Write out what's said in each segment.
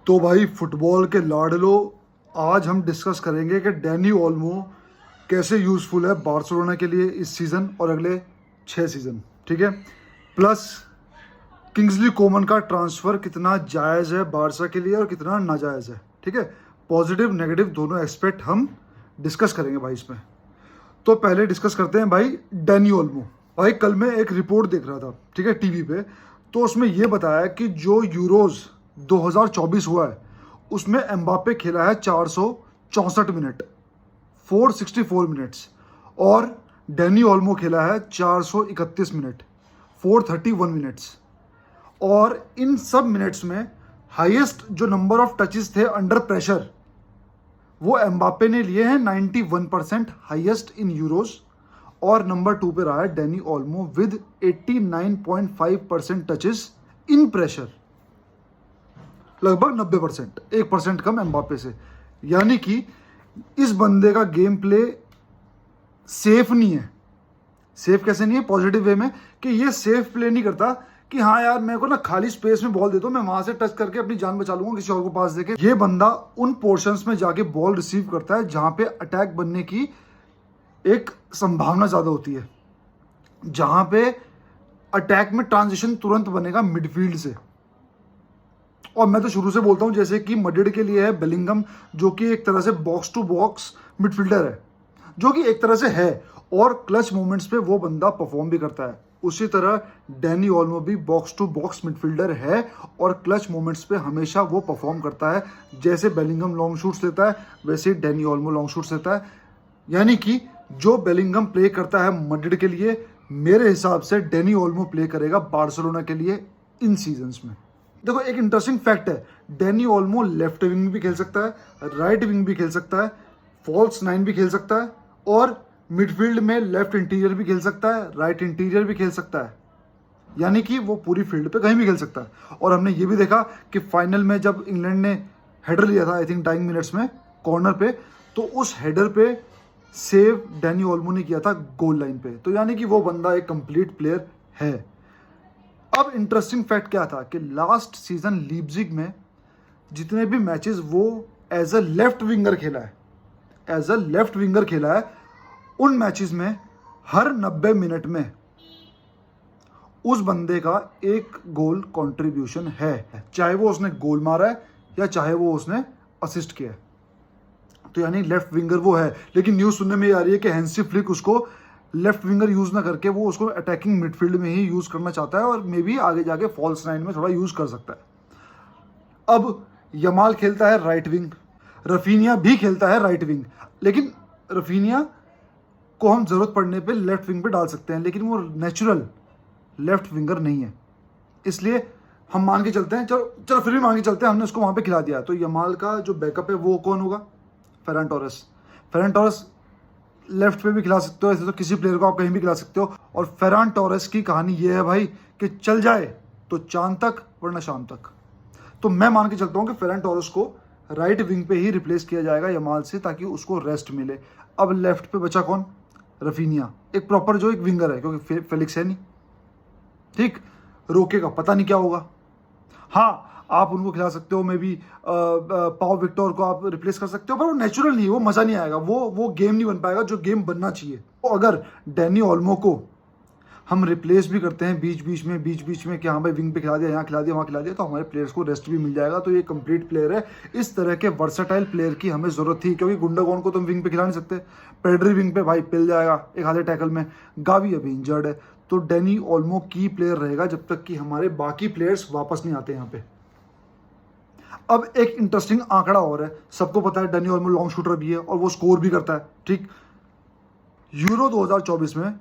तो भाई फुटबॉल के लाडलो, आज हम डिस्कस करेंगे कि डैनी ओल्मो कैसे यूज़फुल है बार्सिलोना के लिए इस सीज़न और अगले 6 सीज़न। ठीक है, प्लस किंग्सली कोमन का ट्रांसफ़र कितना जायज़ है बारसा के लिए और कितना नाजायज़ है। ठीक है, पॉजिटिव नेगेटिव दोनों एस्पेक्ट हम डिस्कस करेंगे भाई इसमें। तो पहले डिस्कस करते हैं भाई डैनी ओल्मो। भाई कल मैं एक रिपोर्ट देख रहा था, ठीक है, टीवी पे, तो उसमें यह बताया कि जो यूरोज 2024 हुआ है उसमें एम्बापे खेला है 464 मिनट, 464 मिनट्स, और डैनी ओल्मो खेला है 431 मिनट, 431 मिनट्स। और इन सब मिनट्स में हाईएस्ट जो नंबर ऑफ टचेस थे अंडर प्रेशर वो एम्बापे ने लिए हैं 91% हाईएस्ट इन यूरोज, और नंबर 2 पे रहा है Danny Olmo with 89.5% touches in pressure, लगभग 90%, 1% कम एम्बापे से। यानी कि इस बंदे का गेम प्ले सेफ नहीं है। सेफ कैसे नहीं है? पॉजिटिव वे में, कि ये सेफ प्ले नहीं करता कि हाँ यार मेरे को ना खाली स्पेस में बॉल दे दो, मैं वहां से टच करके अपनी जान बचा लूंगा किसी और को पास देके। ये बंदा उन पोर्शंस में जाके बॉल रिसीव करता है जहां पे अटैक बनने की एक संभावना ज्यादा होती है, जहां पे अटैक में ट्रांजिशन तुरंत बनेगा मिडफील्ड से। और मैं तो शुरू से बोलता हूं, जैसे कि मड्रिड के लिए है बेलिंगम, जो कि एक तरह से बॉक्स टू बॉक्स मिडफील्डर है, जो कि एक तरह से है, और क्लच मोमेंट्स पे वो बंदा परफॉर्म भी करता है। उसी तरह डैनी ओल्मो भी बॉक्स टू बॉक्स मिडफील्डर है और क्लच मोमेंट्स पे हमेशा वो परफॉर्म करता है। जैसे बेलिंगम लॉन्ग शूट्स लेता है वैसे ही डैनी ओल्मो लॉन्ग शूट्स लेता है। यानी कि जो बेलिंगम प्ले करता है मड्रिड के लिए, मेरे हिसाब से डैनी ओल्मो प्ले करेगा बार्सिलोना के लिए इन सीजन्स में। देखो एक इंटरेस्टिंग फैक्ट है, डैनी ओल्मो लेफ्ट विंग भी खेल सकता है, राइट विंग भी खेल सकता है, फॉल्स 9 भी खेल सकता है, और मिडफील्ड में लेफ्ट इंटीरियर भी खेल सकता है, राइट इंटीरियर भी खेल सकता है। यानी कि वो पूरी फील्ड पे कहीं भी खेल सकता है। और हमने ये भी देखा कि फाइनल में जब इंग्लैंड ने हेडर लिया था, आई थिंक डाइंग मिनट्स में कॉर्नर पे, तो उस हेडर पे सेव डैनी ओल्मो ने किया था गोल लाइन पे। तो यानी कि वो बंदा एक कंप्लीट प्लेयर है। अब इंटरेस्टिंग फैक्ट क्या था कि लास्ट सीजन लीप्जिग में जितने भी मैचेस वो एज अ लेफ्ट विंगर खेला है, एज अ लेफ्ट विंगर खेला है, उन मैचेस में हर 90 मिनट में उस बंदे का एक गोल कंट्रीब्यूशन है, चाहे वो उसने गोल मारा है या चाहे वो उसने असिस्ट किया है। तो यानी लेफ्ट विंगर वो है। लेकिन न्यूज़ सुनने में आ रही है कि हैंसी फ्लिक उसको लेफ्ट विंगर यूज ना करके वो उसको अटैकिंग मिडफील्ड में ही यूज करना चाहता है, और मे बी आगे जाके फॉल्स 9 में थोड़ा यूज कर सकता है। अब यमाल खेलता है राइट विंग, रफीनिया भी खेलता है राइट विंग, लेकिन रफीनिया को हम जरूरत पड़ने पे लेफ्ट विंग पे डाल सकते हैं, लेकिन वो नेचुरल लेफ्ट विंगर नहीं है। इसलिए हम मान के चलते हैं, चलो फिर भी मान के चलते हैं, हमने उसको वहां पे खिला दिया। तो यमाल का जो बैकअप है वो कौन होगा? फेरन टोरेस। फेरन टोरेस लेफ्ट पे भी खिला सकते हो, ऐसे तो किसी प्लेयर को आप कहीं भी खिला सकते हो। और फेरन टोरेस की कहानी ये है भाई कि चल जाए तो चांद तक वरना शाम तक। तो मैं मान के चलता हूं कि फेरन टोरेस को राइट विंग पे ही रिप्लेस किया जाएगा यमाल से, ताकि उसको रेस्ट मिले। अब लेफ्ट पे बचा कौन? रफीनिया, एक प्रॉपर जो एक विंगर है, क्योंकि फेलिक्स है नहीं, ठीक, रोकेगा पता नहीं क्या होगा। हाँ, आप उनको खिला सकते हो, मे बी पाओ विक्टर को आप रिप्लेस कर सकते हो, पर वो नेचुरल नहीं है, वो मजा नहीं आएगा, वो गेम नहीं बन पाएगा जो गेम बनना चाहिए। तो अगर डैनी ओल्मो को हम रिप्लेस भी करते हैं बीच बीच में कि हाँ भाई विंग पे खिला दिया, यहाँ खिला दिया, वहाँ खिला दिया, तो हमारे प्लेयर्स को रेस्ट भी मिल जाएगा। तो ये कंप्लीट प्लेयर है। इस तरह के वर्सेटाइल प्लेयर की हमें जरूरत थी, क्योंकि गुंडागोन को तुम विंग पे खिला नहीं सकते। पेड्री विंग पे भाई पिल जाएगा एक आधे टैकल में, गावी अभी इंजर्ड है। तो डैनी ओल्मो की प्लेयर रहेगा जब तक कि हमारे बाकी प्लेयर्स वापस नहीं आते यहाँ पे। अब एक इंटरेस्टिंग आंकड़ा और है, सबको पता है डैनी ओल्मो लॉन्ग शूटर भी है और वो स्कोर भी करता है, ठीक। यूरो 2024 में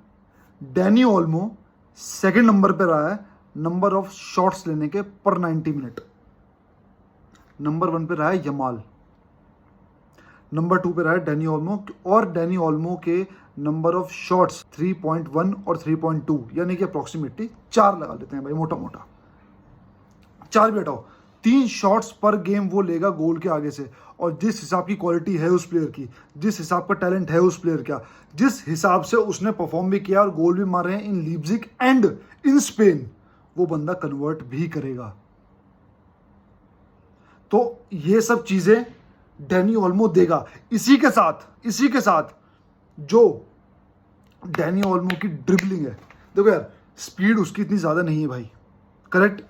डैनी ओल्मो सेकंड नंबर पे रहा है नंबर ऑफ शॉट्स लेने के पर 90 मिनट। नंबर 1 पे रहा है यमाल, नंबर 2 पे रहा है डैनी ओल्मो, और डैनी ओल्मो के नंबर ऑफ शॉट्स 3.1 और 3.2, यानी कि अप्रोक्सीमेटली 4 लगा लेते हैं भाई, मोटा मोटा 4 भी हटाओ, 3 शॉट्स पर गेम वो लेगा गोल के आगे से। और जिस हिसाब की क्वालिटी है उस प्लेयर की, जिस हिसाब का टैलेंट है उस प्लेयर का, जिस हिसाब से उसने परफॉर्म भी किया और गोल भी मारे हैं इन लीप्जिग एंड इन स्पेन, वो बंदा कन्वर्ट भी करेगा। तो ये सब चीजें डैनी ओल्मो देगा। इसी के साथ जो डैनी ओल्मो की ड्रिबलिंग है, देखो यार स्पीड उसकी इतनी ज्यादा नहीं है भाई, करेक्ट।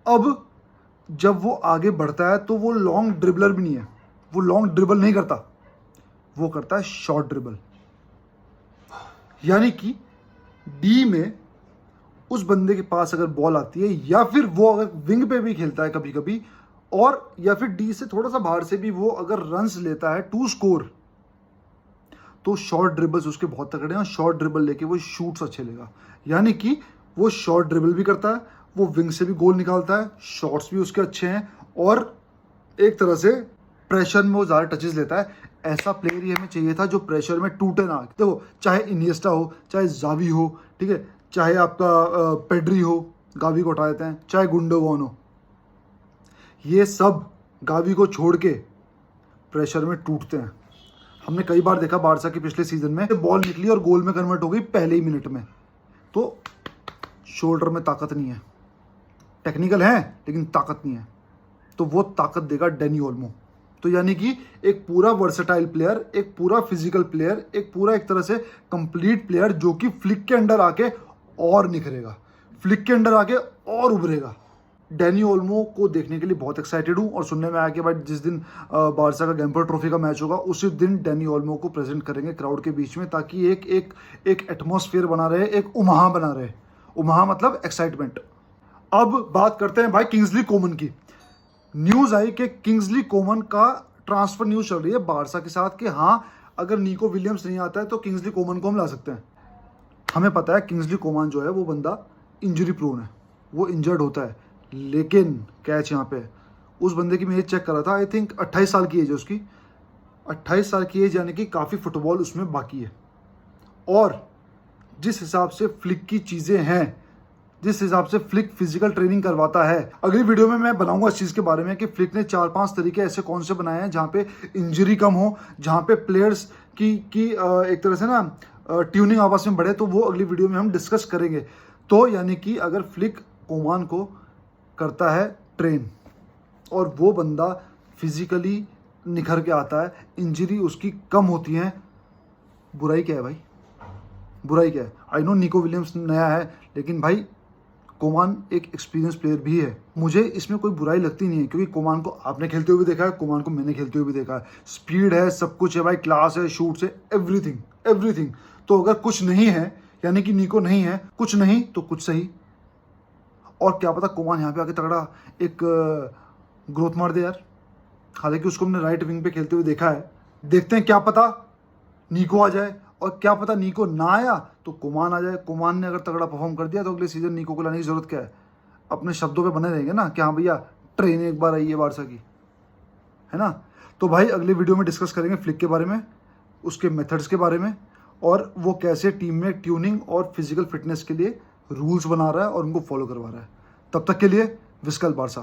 अब जब वो आगे बढ़ता है तो वो लॉन्ग ड्रिबलर भी नहीं है, वो लॉन्ग ड्रिबल नहीं करता, वो करता है शॉर्ट ड्रिबल। यानी कि डी में उस बंदे के पास अगर बॉल आती है, या फिर वो अगर विंग पे भी खेलता है कभी कभी, और या फिर डी से थोड़ा सा बाहर से भी वो अगर रन्स लेता है टू स्कोर, तो शॉर्ट ड्रिबल्स उसके बहुत तगड़े हैं और शॉर्ट ड्रिबल लेके वो शूट्स अच्छे लेगा। यानी कि वो शॉर्ट ड्रिबल भी करता है, वो विंग से भी गोल निकालता है, शॉट्स भी उसके अच्छे हैं, और एक तरह से प्रेशर में वो ज़्यादा टचेस लेता है। ऐसा प्लेयर ही हमें चाहिए था जो प्रेशर में टूटे ना। देखो चाहे इनिएस्टा हो, चाहे जावी हो, ठीक है, चाहे आपका पेड्री हो, गावी को उठा देते हैं, चाहे गुंडोगॉन हो, ये सब गावी को छोड़ के प्रेशर में टूटते हैं। हमने कई बार देखा बारसा के पिछले सीजन में, बॉल निकली और गोल में कन्वर्ट हो गई पहले ही मिनट में। तो शोल्डर में ताकत नहीं है, टेक्निकल है लेकिन ताकत नहीं है, तो वो ताकत देगा डैनी ओल्मो। तो यानी कि एक पूरा वर्सेटाइल प्लेयर, एक पूरा फिजिकल प्लेयर, एक पूरा एक तरह से कंप्लीट प्लेयर जो कि फ्लिक के अंडर आके और निखरेगा, फ्लिक के अंडर आके और उभरेगा। डैनी ओल्मो को देखने के लिए बहुत एक्साइटेड हूँ, और सुनने में आया कि भाई जिस दिन बारसा का गैम्पर ट्रॉफी का मैच होगा उसी दिन डैनी ओल्मो को प्रेजेंट करेंगे क्राउड के बीच में, ताकि एक एटमॉस्फेयर बना रहे, एक उमहा बना रहे। उमहा मतलब एक्साइटमेंट। अब बात करते हैं भाई किंग्सली कोमन की। न्यूज आई कि किंग्सली कोमन का ट्रांसफर न्यूज चल रही है बारसा के साथ कि हाँ, अगर निको विलियम्स नहीं आता है तो किंग्सली कोमन को हम ला सकते हैं। हमें पता है किंग्सली कोमन जो है वो बंदा इंजरी प्रोन है, वो इंजर्ड होता है, लेकिन कैच यहाँ पे उस बंदे की मैं एज चेक कर रहा था, आई थिंक 28 साल की एज है उसकी, 28 साल की एज, यानी कि काफ़ी फुटबॉल उसमें बाकी है। और जिस हिसाब से फ्लिक की चीज़ें हैं, जिस हिसाब से फ्लिक फिजिकल ट्रेनिंग करवाता है, अगली वीडियो में मैं बनाऊंगा इस चीज़ के बारे में कि फ्लिक ने 4-5 तरीके ऐसे कौन से बनाए हैं जहाँ पे इंजरी कम हो, जहाँ पे प्लेयर्स की एक तरह से ना ट्यूनिंग आपस में बढ़े, तो वो अगली वीडियो में हम डिस्कस करेंगे। तो यानी कि अगर फ्लिक कोमान को करता है ट्रेन और वो बंदा फिजिकली निखर के आता है, इंजरी उसकी कम होती है, बुराई क्या है भाई, बुराई क्या है। आई नो निको विलियम्स नया है, लेकिन भाई कोमान एक एक्सपीरियंस प्लेयर भी है, मुझे इसमें कोई बुराई लगती नहीं है, क्योंकि कोमान को आपने खेलते हुए भी देखा है, कोमान को मैंने खेलते हुए भी देखा है। स्पीड है, सब कुछ है भाई, क्लास है, शूट्स है, एवरीथिंग। तो अगर कुछ नहीं है, यानी कि निको नहीं है, कुछ नहीं तो कुछ सही, और क्या पता कोमान यहाँ पे आके तगड़ा एक ग्रोथ मार दे यार। हालांकि उसको हमने राइट विंग पे खेलते हुए देखा है, देखते हैं क्या पता निको आ जाए, और क्या पता निको ना आया तो कोमान आ जाए। कोमान ने अगर तगड़ा परफॉर्म कर दिया तो अगले सीजन निको को लाने की जरूरत क्या है, अपने शब्दों पे बने रहेंगे ना कि हाँ भैया ट्रेन एक बार आई है बारसा की, है ना। तो भाई अगले वीडियो में डिस्कस करेंगे फ्लिक के बारे में, उसके मेथड्स के बारे में, और वो कैसे टीम में ट्यूनिंग और फिजिकल फिटनेस के लिए रूल्स बना रहा है और उनको फॉलो करवा रहा है। तब तक के लिए विस्कल बारसा।